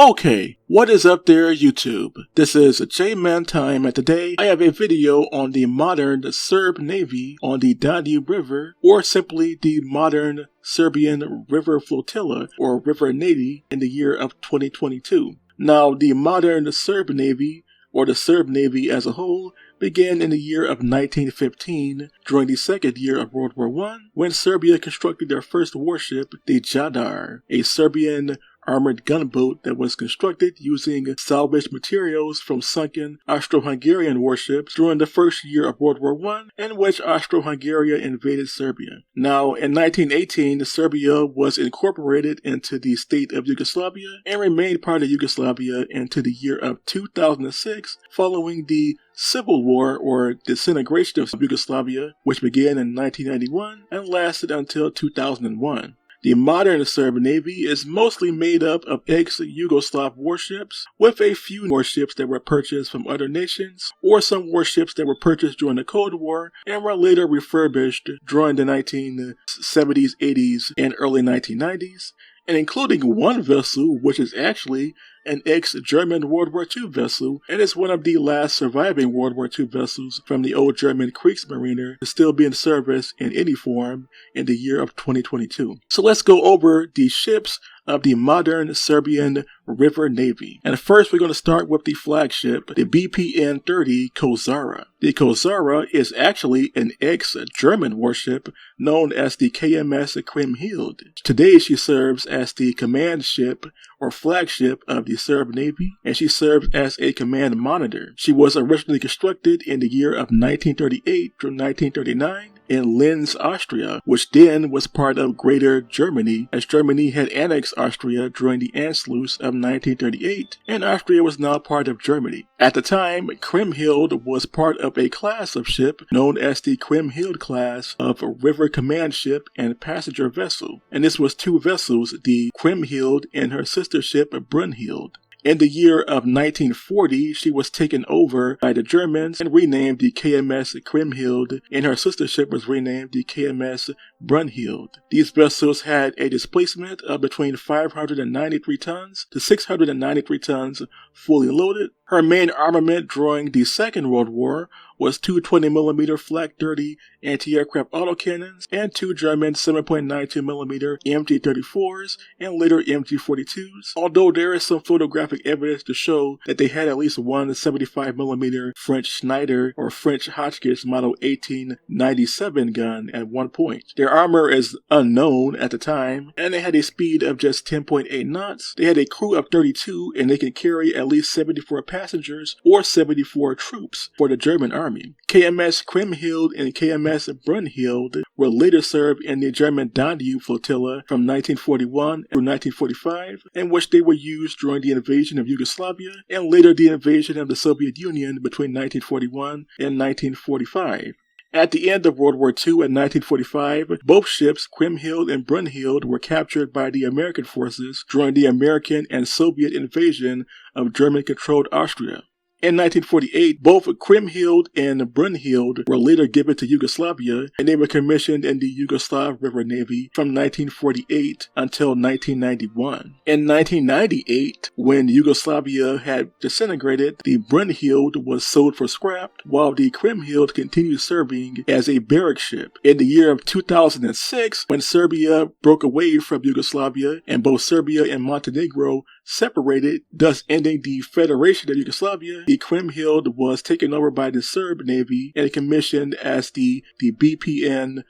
Okay, what is up there, YouTube? This is J-Man time, and today I have a video on the modern Serb Navy on the Danube River, or simply the modern Serbian River Flotilla, or River Navy, in the year of 2022. Now, the modern Serb Navy, or the Serb Navy as a whole, began in the year of 1915, during the second year of World War I, when Serbia constructed their first warship, the Jadar, a Serbian armored gunboat that was constructed using salvaged materials from sunken Austro-Hungarian warships during the first year of World War I, in which Austro-Hungary invaded Serbia. Now, in 1918, Serbia was incorporated into the state of Yugoslavia and remained part of Yugoslavia until the year of 2006, following the Civil War, or disintegration of Yugoslavia, which began in 1991 and lasted until 2001. The modern Serb Navy is mostly made up of ex-Yugoslav warships, with a few warships that were purchased from other nations, or some warships that were purchased during the Cold War and were later refurbished during the 1970s, 80s, and early 1990s, and including one vessel which is actually an ex-German World War II vessel, and is one of the last surviving World War II vessels from the old German Kriegsmarine to still be in service in any form in the year of 2022. So let's go over the ships of the modern Serbian River Navy. And first we're going to start with the flagship, the BPN-30 Kozara. The Kozara is actually an ex-German warship known as the KMS Kriemhild. Today she serves as the command ship or flagship of the Serb Navy, and she serves as a command monitor. She was originally constructed in the year of 1938 through 1939 in Linz, Austria, which then was part of Greater Germany, as Germany had annexed Austria during the Anschluss of 1938, and Austria was now part of Germany. At the time, Kriemhild was part of a class of ship known as the Kriemhild class of river command ship and passenger vessel, and this was two vessels, the Kriemhild and her sister ship Brunhild. In the year of 1940, she was taken over by the Germans and renamed the KMS Kriemhild, and her sister ship was renamed the KMS Brunhild. These vessels had a displacement of between 593 tons to 693 tons fully loaded. Her main armament during the Second World War was two 20mm Flak 30 anti-aircraft autocannons and two German 7.92mm MG-34s and later MG-42s, although there is some photographic evidence to show that they had at least one 75mm French Schneider or French Hotchkiss Model 1897 gun at one point. Their armor is unknown at the time, and they had a speed of just 10.8 knots. They had a crew of 32, and they could carry at least 74 passengers or 74 troops for the German army. KMS Kriemhild and KMS Brunhild were later served in the German Danube Flotilla from 1941 through 1945, in which they were used during the invasion of Yugoslavia and later the invasion of the Soviet Union between 1941 and 1945. At the end of World War II in 1945, both ships, Kriemhild and Brunhild, were captured by the American forces during the American and Soviet invasion of German-controlled Austria. In 1948, both Kriemhild and Brunhild were later given to Yugoslavia, and they were commissioned in the Yugoslav River Navy from 1948 until 1991. In 1998, when Yugoslavia had disintegrated, the Brunhild was sold for scrap, while the Kriemhild continued serving as a barrack ship. In the year of 2006, when Serbia broke away from Yugoslavia and both Serbia and Montenegro separated, thus ending the Federation of Yugoslavia, the Kriemhild was taken over by the Serb Navy and commissioned as the BPN-30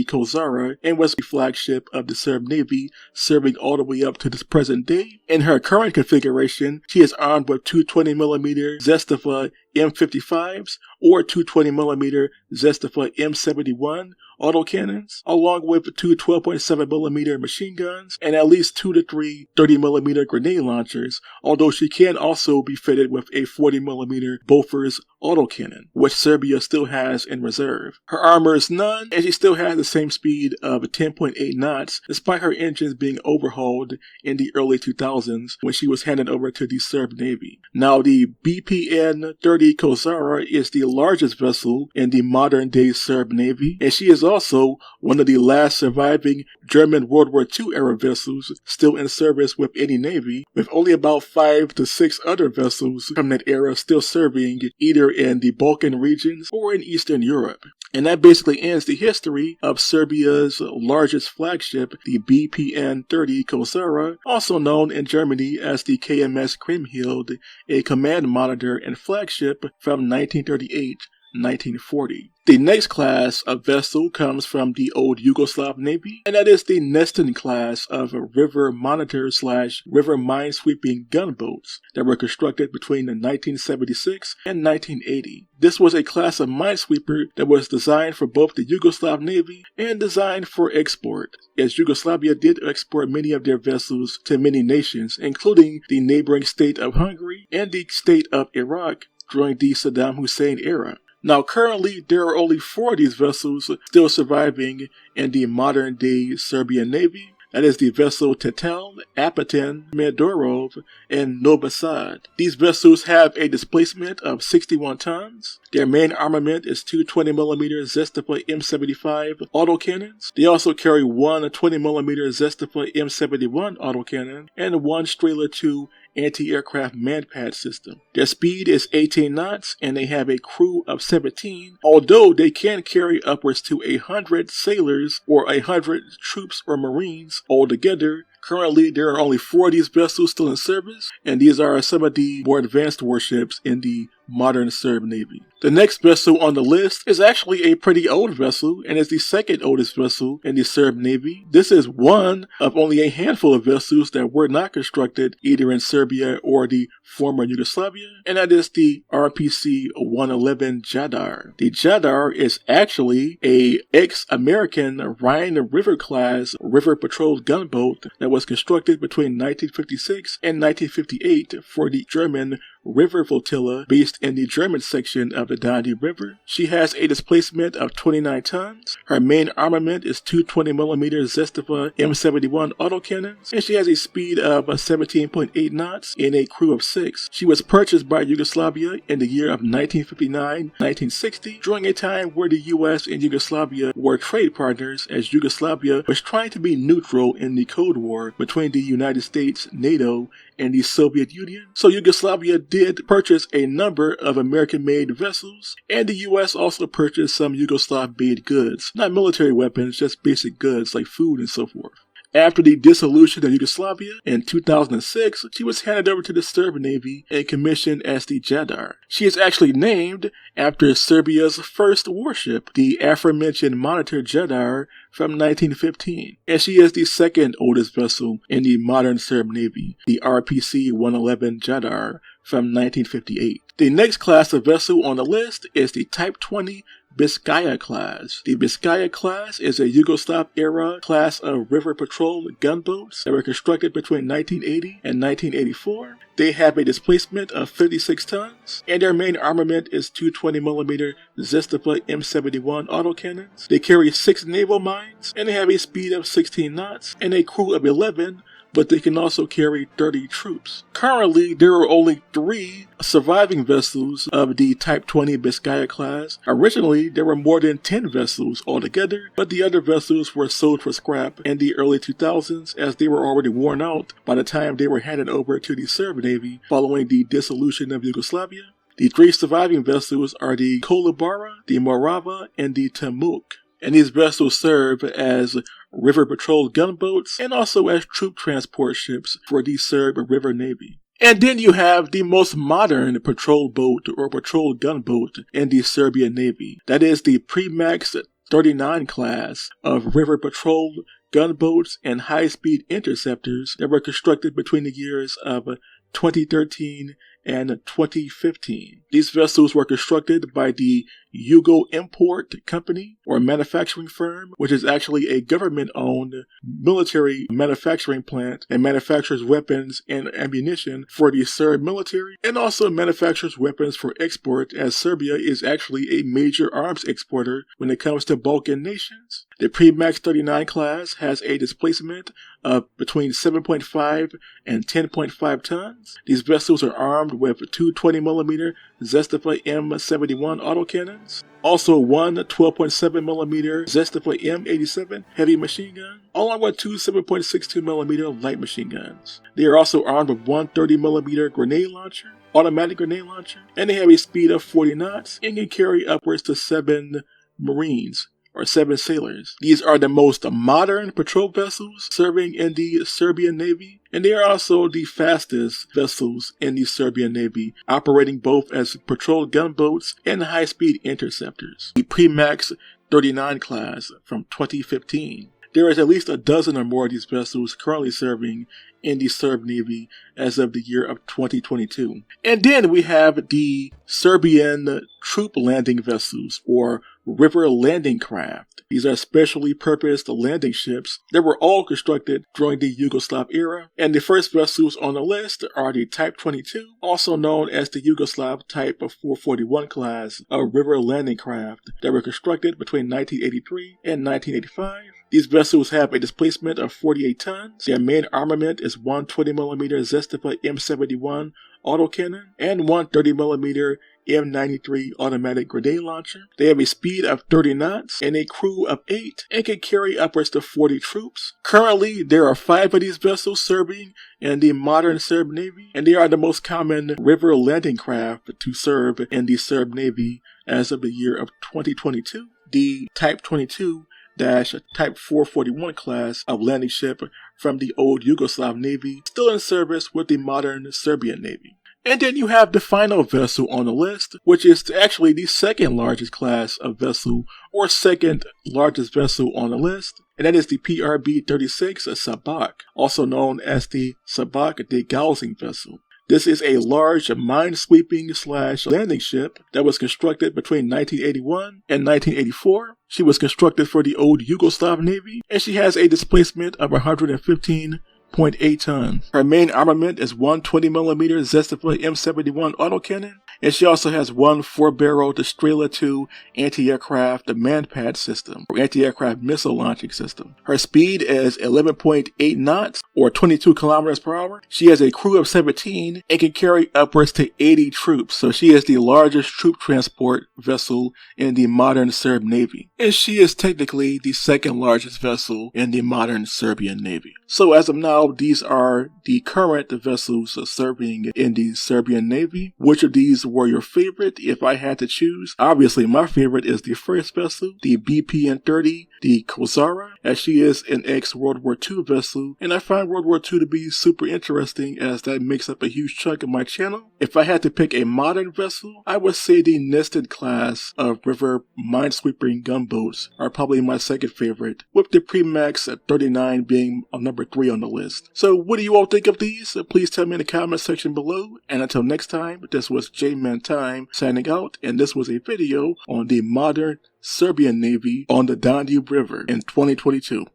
Kozara, and was the flagship of the Serb Navy, serving all the way up to this present day. In her current configuration, she is armed with two 20mm Zestava M55s or two 20mm Zestava M71 autocannons, along with two 12.7mm machine guns and at least 2 to 3 30mm grenade launchers, although she can also be fitted with a 40mm Bofors autocannon, which Serbia still has in reserve. Her armor is none, and she still has the same speed of 10.8 knots, despite her engines being overhauled in the early 2000s when she was handed over to the Serb Navy. Now, the BPN-30 Kozara is the largest vessel in the modern-day Serb Navy, and she is also one of the last surviving German World War II era vessels still in service with any navy, with only about 5 to 6 other vessels from that era still serving either in the Balkan regions or in Eastern Europe. And that basically ends the history of Serbia's largest flagship, the BPN-30 Kozara, also known in Germany as the KMS Kriemhild, a command monitor and flagship from 1938-1940. The next class of vessel comes from the old Yugoslav Navy, and that is the Neštin class of river monitor/river minesweeping gunboats that were constructed between 1976 and 1980. This was a class of minesweeper that was designed for both the Yugoslav Navy and designed for export, as Yugoslavia did export many of their vessels to many nations, including the neighboring state of Hungary and the state of Iraq during the Saddam Hussein era. Now, currently, there are only 4 of these vessels still surviving in the modern-day Serbian Navy. That is the vessel Tetel, Apatin, Medorov, and Novi Sad. These vessels have a displacement of 61 tons. Their main armament is 2 20mm Zestava M75 autocannons. They also carry 1 20mm Zestava M71 autocannon and 1 Strela 2 anti-aircraft manpad system. Their speed is 18 knots and they have a crew of 17, although they can carry upwards to 100 sailors or 100 troops or marines altogether. Currently, there are only 4 of these vessels still in service, and these are some of the more advanced warships in the modern Serb Navy. The next vessel on the list is actually a pretty old vessel and is the second oldest vessel in the Serb Navy. This is one of only a handful of vessels that were not constructed either in Serbia or the former Yugoslavia, and that is the RPC-111 Jedrenjak. The Jedrenjak is actually a ex-American Rhine River class river patrol gunboat that was constructed between 1956 and 1958 for the German River Flotilla based in the German section of the Danube River. She has a displacement of 29 tons. Her main armament is 2 20mm Zestava M71 autocannons, and she has a speed of 17.8 knots and a crew of 6. She was purchased by Yugoslavia in the year of 1959-1960 during a time where the US and Yugoslavia were trade partners, as Yugoslavia was trying to be neutral in the Cold War between the United States, NATO, and the Soviet Union. So Yugoslavia did purchase a number of American-made vessels, and the US also purchased some Yugoslav-made goods, not military weapons, just basic goods like food and so forth. After the dissolution of Yugoslavia in 2006, she was handed over to the Serb Navy and commissioned as the Jedrenjak. She is actually named after Serbia's first warship, the aforementioned monitor Jedrenjak from 1915, and she is the second oldest vessel in the modern Serb Navy, the RPC-111 Jedrenjak from 1958. The next class of vessel on the list is the Type 20 Vispica class. The Vispica class is a Yugoslav-era class of river patrol gunboats that were constructed between 1980 and 1984. They have a displacement of 36 tons, and their main armament is 2 20mm Zestava M71 autocannons. They carry 6 naval mines, and they have a speed of 16 knots and a crew of 11, but they can also carry 30 troops. Currently, there are only 3 surviving vessels of the Type 20 Vispica class. Originally, there were more than 10 vessels altogether, but the other vessels were sold for scrap in the early 2000s as they were already worn out by the time they were handed over to the Serb Navy following the dissolution of Yugoslavia. The 3 surviving vessels are the Kolubara, the Morava, and the Temuk. And these vessels serve as river patrol gunboats and also as troop transport ships for the Serb River Navy. And then you have the most modern patrol boat or patrol gunboat in the Serbian Navy. That is the Premax 39 class of river patrol gunboats and high-speed interceptors that were constructed between the years of 2013 and 2015. These vessels were constructed by the Yugo Import Company, or manufacturing firm, which is actually a government-owned military manufacturing plant and manufactures weapons and ammunition for the Serb military, and also manufactures weapons for export, as Serbia is actually a major arms exporter when it comes to Balkan nations. The Premax 39 class has a displacement of between 7.5 and 10.5 tons. These vessels are armed with two 20mm Zestava M71 autocannons, also one 12.7mm Zestava M87 heavy machine gun, along with two 7.62mm light machine guns. They are also armed with one 30mm grenade launcher, automatic grenade launcher, and they have a speed of 40 knots and can carry upwards to 7 Marines, or 7 sailors. These are the most modern patrol vessels serving in the Serbian Navy, and they are also the fastest vessels in the Serbian Navy, operating both as patrol gunboats and high-speed interceptors. The Premax 39 class from 2015. There is at least a dozen or more of these vessels currently serving in the Serb Navy as of the year of 2022. And then we have the Serbian troop landing vessels, or river landing craft. These are specially purposed landing ships that were all constructed during the Yugoslav era, and the first vessels on the list are the Type 22, also known as the Yugoslav Type 441 class of river landing craft that were constructed between 1983 and 1985. These vessels have a displacement of 48 tons. Their main armament is one 20mm Zestava M71 autocannon and one 30mm M93 automatic grenade launcher. They have a speed of 30 knots and a crew of 8 and can carry upwards to 40 troops. Currently, there are 5 of these vessels serving in the modern Serb Navy, and they are the most common river landing craft to serve in the Serb Navy as of the year of 2022. The Type 22 Type 441 class of landing ship from the old Yugoslav Navy, still in service with the modern Serbian Navy. And then you have the final vessel on the list, which is actually the second largest class of vessel, or second largest vessel on the list, and that is the PRB-36 Šabac, also known as the Šabac degaussing vessel. This is a large minesweeping/landing ship that was constructed between 1981 and 1984. She was constructed for the old Yugoslav Navy, and she has a displacement of 115.8 tons. Her main armament is one 20mm Zestava M71 autocannon, and she also has one 4-barrel Strela 2 anti-aircraft manpad system, or anti-aircraft missile launching system. Her speed is 11.8 knots, or 22 kilometers per hour. She has a crew of 17 and can carry upwards to 80 troops, so she is the largest troop transport vessel in the modern Serb Navy. And she is technically the second largest vessel in the modern Serbian Navy. So as of now, these are the current vessels serving in the Serbian Navy. Which of these were your favorite if I had to choose? Obviously, my favorite is the first vessel, the BPN-30 Kozara, as she is an ex-World War II vessel, and I find World War II to be super interesting as that makes up a huge chunk of my channel. If I had to pick a modern vessel, I would say the Neštin class of river minesweeping gunboats are probably my second favorite, with the Premax 39 being number 3 on the list. So what do you all think of these? Please tell me in the comment section below, and until next time, this was J-Man Time signing out, and this was a video on the modern Serbian Navy on the Danube River in 2022.